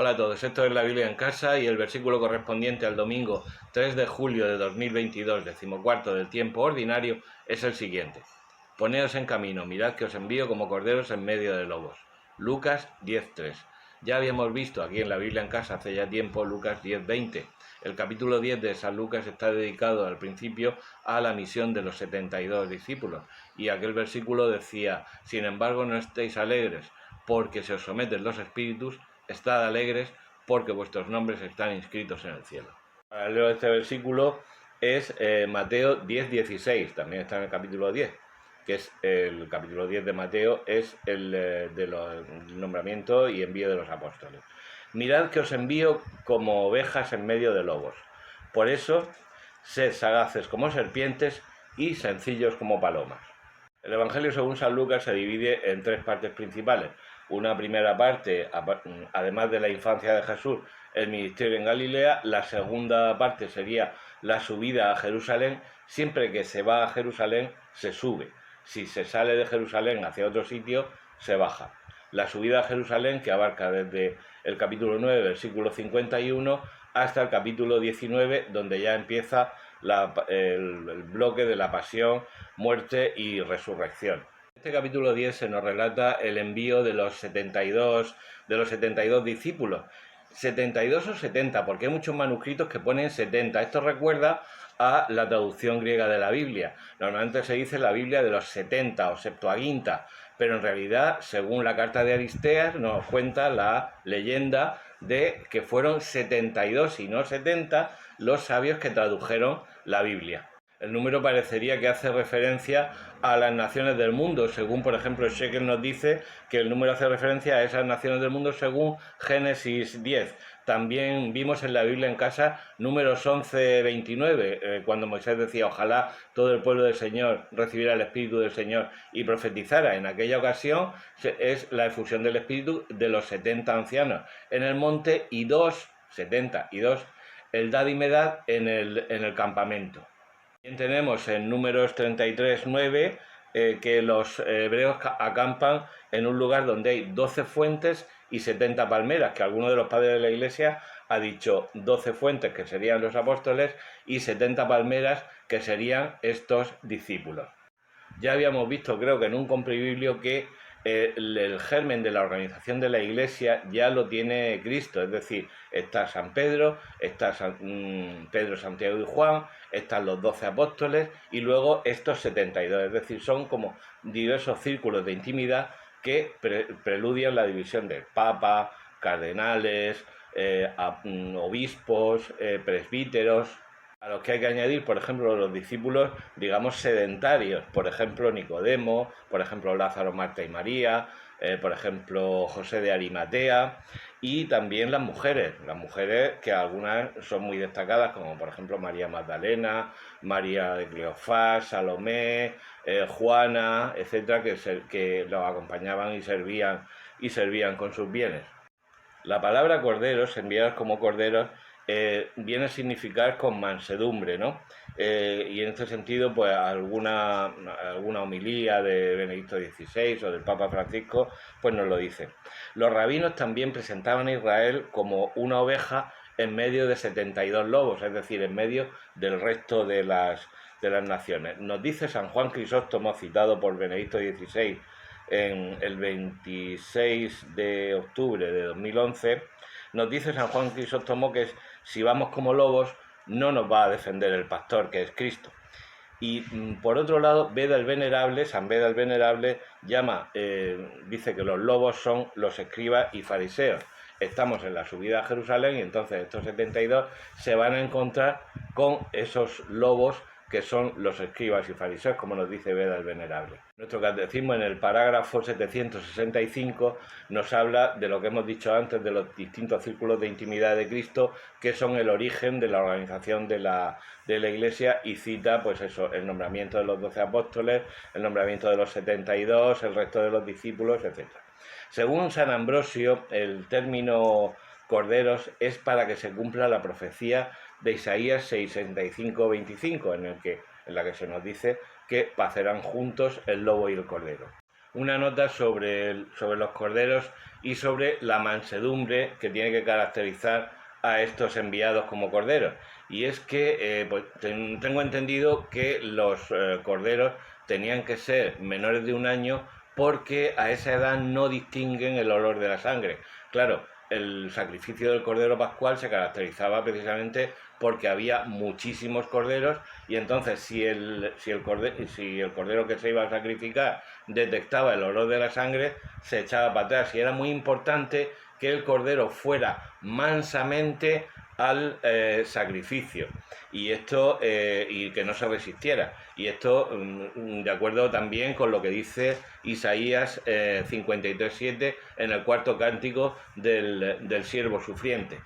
Hola a todos, esto es la Biblia en casa y el versículo correspondiente al domingo 3 de julio de 2022, decimocuarto del tiempo ordinario, es el siguiente. Poneos en camino, mirad que os envío como corderos en medio de lobos. Lucas 10:3. Ya habíamos visto aquí en la Biblia en casa hace ya tiempo Lucas 10:20. El capítulo 10 de San Lucas está dedicado al principio a la misión de los 72 discípulos y aquel versículo decía: sin embargo no estéis alegres porque se os someten los espíritus, estad alegres porque vuestros nombres están inscritos en el cielo. El paralelo de este versículo es Mateo 10:16, también está en el capítulo 10, que es el capítulo 10 de Mateo, es el nombramiento y envío de los apóstoles. Mirad que os envío como ovejas en medio de lobos. Por eso, sed sagaces como serpientes y sencillos como palomas. El Evangelio según San Lucas se divide en tres partes principales. Una primera parte, además de la infancia de Jesús, el ministerio en Galilea. La segunda parte sería la subida a Jerusalén. Siempre que se va a Jerusalén, se sube. Si se sale de Jerusalén hacia otro sitio, se baja. La subida a Jerusalén, que abarca desde el capítulo 9, versículo 51, hasta el capítulo 19, donde ya empieza el bloque de la pasión, muerte y resurrección. En este capítulo 10 se nos relata el envío de los 72 discípulos. 72 o 70, porque hay muchos manuscritos que ponen 70. Esto recuerda a la traducción griega de la Biblia. Normalmente se dice la Biblia de los 70 o Septuaginta, pero en realidad, según la carta de Aristeas, nos cuenta la leyenda de que fueron 72 y no 70 los sabios que tradujeron la Biblia. El número parecería que hace referencia a las naciones del mundo, según por ejemplo Shekel nos dice que el número hace referencia a esas naciones del mundo según Génesis 10. También vimos en la Biblia en casa números 11-29, cuando Moisés decía: ojalá todo el pueblo del Señor recibiera el Espíritu del Señor y profetizara. En aquella ocasión es la efusión del Espíritu de los 70 ancianos en el monte y 70 y 2, Eldad y Medad en el campamento. También tenemos en Números 33:9 que los hebreos acampan en un lugar donde hay 12 fuentes y 70 palmeras, que alguno de los padres de la Iglesia ha dicho 12 fuentes, que serían los apóstoles, y 70 palmeras, que serían estos discípulos. Ya habíamos visto, creo que en un compribiblio, que el germen de la organización de la Iglesia ya lo tiene Cristo, es decir, está San Pedro, está Pedro, Santiago y Juan, están los 12 apóstoles y luego estos 72, es decir, son como diversos círculos de intimidad que preludian la división de papa, cardenales, obispos, presbíteros, a los que hay que añadir, por ejemplo, los discípulos, digamos, sedentarios, por ejemplo, Nicodemo, por ejemplo, Lázaro, Marta y María, por ejemplo, José de Arimatea, y también las mujeres que algunas son muy destacadas, como por ejemplo María Magdalena, María de Cleofás, Salomé, Juana, etcétera, que los acompañaban y servían con sus bienes. La palabra corderos, enviados como corderos, viene a significar con mansedumbre, ¿no? Y en este sentido, pues alguna homilía de Benedicto XVI o del Papa Francisco, pues nos lo dice. Los rabinos también presentaban a Israel como una oveja en medio de 72 lobos, es decir, en medio del resto de las naciones. Nos dice San Juan Crisóstomo, citado por Benedicto XVI en el 26 de octubre de 2011, nos dice San Juan Crisóstomo que si vamos como lobos no nos va a defender el pastor, que es Cristo. Y por otro lado, Beda el Venerable, San Beda el Venerable, dice que los lobos son los escribas y fariseos. Estamos en la subida a Jerusalén y entonces estos 72 se van a encontrar con esos lobos que son los escribas y fariseos, como nos dice Beda el Venerable. Nuestro catecismo, en el parágrafo 765, nos habla de lo que hemos dicho antes, de los distintos círculos de intimidad de Cristo, que son el origen de la organización de la Iglesia, y cita, pues eso, el nombramiento de los 12 apóstoles, el nombramiento de los 72, el resto de los discípulos, etc. Según San Ambrosio, el término corderos es para que se cumpla la profecía de Isaías 65:25, en la que se nos dice que pacerán juntos el lobo y el cordero. una nota sobre los corderos y sobre la mansedumbre que tiene que caracterizar a estos enviados como corderos. Y es que pues, tengo entendido que los corderos tenían que ser menores de un año porque a esa edad no distinguen el olor de la sangre. Claro, el sacrificio del cordero pascual se caracterizaba precisamente porque había muchísimos corderos y entonces si el cordero que se iba a sacrificar detectaba el olor de la sangre, se echaba para atrás, y era muy importante que el cordero fuera mansamente al sacrificio, y esto y que no se resistiera, y esto de acuerdo también con lo que dice Isaías 53:7 en el cuarto cántico del siervo sufriente.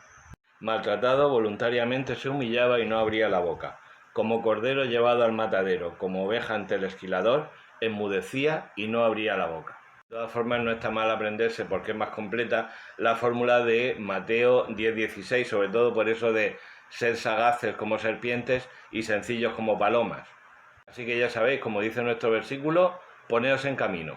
Maltratado voluntariamente se humillaba y no abría la boca. Como cordero llevado al matadero, como oveja ante el esquilador, enmudecía y no abría la boca. De todas formas, no está mal aprenderse, porque es más completa, la fórmula de Mateo 10:16, sobre todo por eso de ser sagaces como serpientes y sencillos como palomas. Así que ya sabéis, como dice nuestro versículo, poneos en camino.